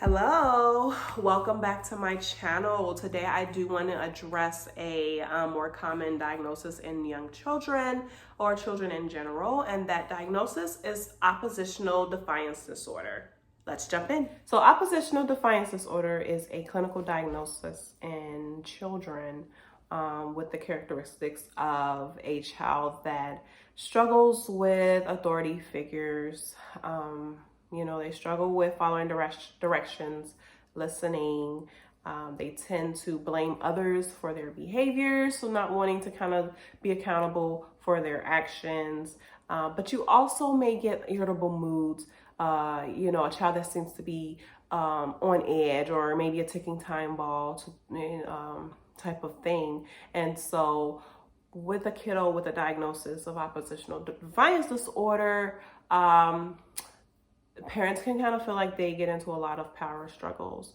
Hello, welcome back to my channel. Today I do want to address a more common diagnosis in young children or children in general, and that diagnosis is oppositional defiance disorder. Let's jump in. So oppositional defiance disorder is a clinical diagnosis in children with the characteristics of a child that struggles with authority figures. They struggle with following directions, listening. They tend to blame others for their behaviors, so not wanting to kind of be accountable for their actions. But you also may get irritable moods, a child that seems to be on edge, or maybe a ticking time bomb type of thing. And so with a kiddo with a diagnosis of oppositional defiance disorder, parents can kind of feel like they get into a lot of power struggles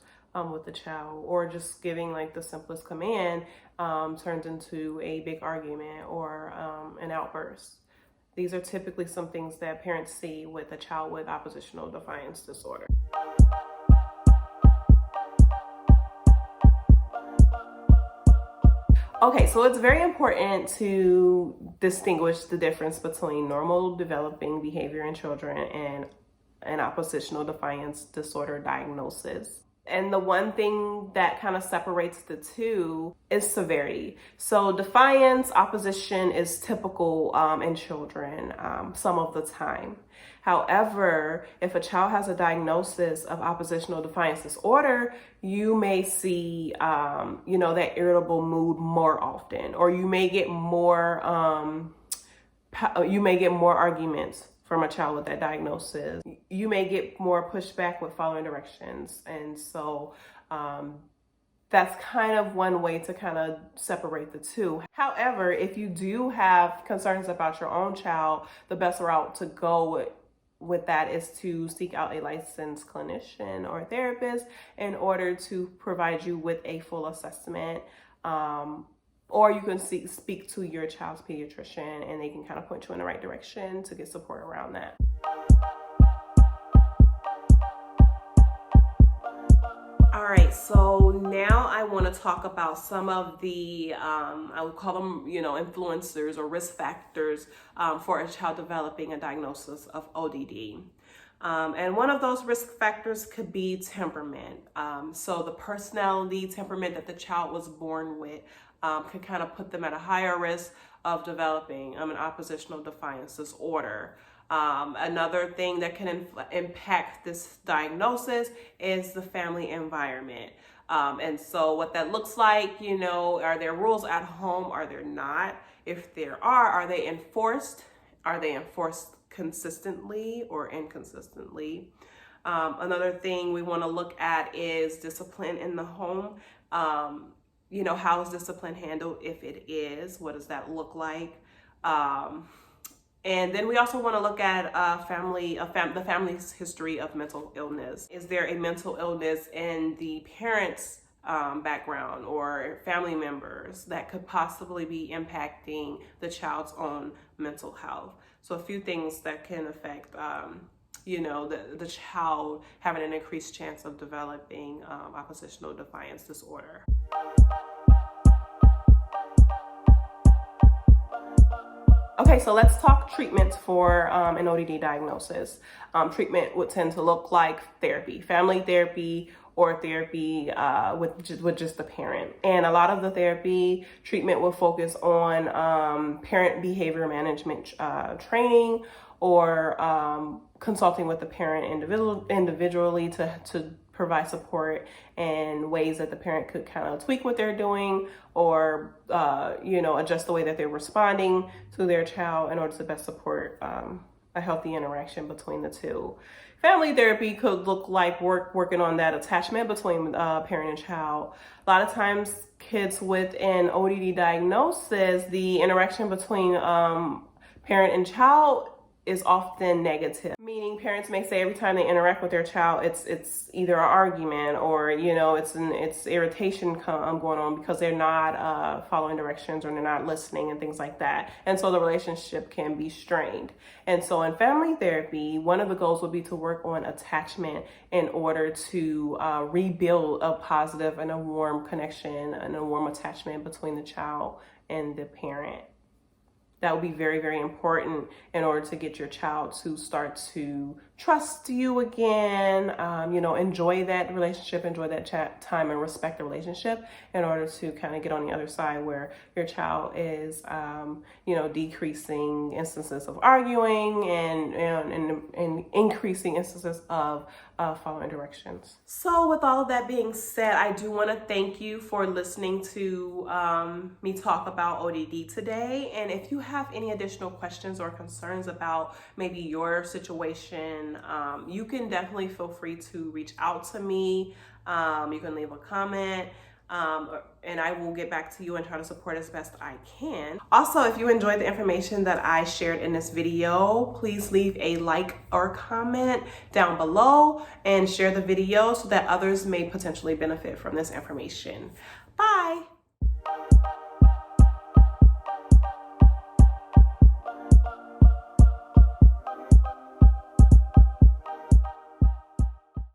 with the child, or just giving like the simplest command turns into a big argument or an outburst. These are typically some things that parents see with a child with oppositional defiance disorder. Okay, so it's very important to distinguish the difference between normal developing behavior in children and an oppositional defiance disorder diagnosis. And the one thing that kind of separates the two is severity. So defiance, opposition is typical in children some of the time. However, if a child has a diagnosis of oppositional defiance disorder, you may see, that irritable mood more often, or you may get more arguments from a child with that diagnosis. You may get more pushback with following directions. And so that's kind of one way to kind of separate the two. However, if you do have concerns about your own child, the best route to go with that is to seek out a licensed clinician or therapist in order to provide you with a full assessment. Or you can speak to your child's pediatrician, and they can kind of point you in the right direction to get support around that. All right, so now I want to talk about some of the, I would call them, influencers or risk factors for a child developing a diagnosis of ODD. And one of those risk factors could be temperament. So the personality, temperament that the child was born with could kind of put them at a higher risk of developing an oppositional defiance disorder. Another thing that can impact this diagnosis is the family environment. And so what that looks like, are there rules at home? Are there not? If there are they enforced? Are they enforced consistently or inconsistently? Another thing we want to look at is discipline in the home. How is discipline handled if it is? What does that look like? And then we also want to look at the family's history of mental illness. Is there a mental illness in the parents' background or family members that could possibly be impacting the child's own mental health? So a few things that can affect the child having an increased chance of developing oppositional defiance disorder. Okay, so let's talk treatments for an ODD diagnosis. Treatment would tend to look like therapy, family therapy, or therapy with just the parent. And a lot of the therapy treatment will focus on parent behavior management training, or consulting with the parent individually to provide support in ways that the parent could kind of tweak what they're doing, or adjust the way that they're responding to their child in order to best support a healthy interaction between the two. Family therapy could look like working on that attachment between parent and child. A lot of times kids with an ODD diagnosis, the interaction between parent and child is often negative, meaning parents may say every time they interact with their child, it's either an argument or, you know, it's irritation going on because they're not following directions or they're not listening and things like that. And so the relationship can be strained. And so in family therapy, one of the goals would be to work on attachment in order to rebuild a positive and a warm connection and a warm attachment between the child and the parent. That would be very, very important in order to get your child to start to trust you again, you know, enjoy that relationship, enjoy that time and respect the relationship in order to kind of get on the other side where your child is, you know, decreasing instances of arguing and increasing instances of following directions. So with all of that being said, I do want to thank you for listening to me talk about ODD today. And if you have any additional questions or concerns about maybe your situation, you can definitely feel free to reach out to me. You can leave a comment. And I will get back to you and try to support as best I can. Also, if you enjoyed the information that I shared in this video, please leave a like or comment down below and share the video so that others may potentially benefit from this information. Bye.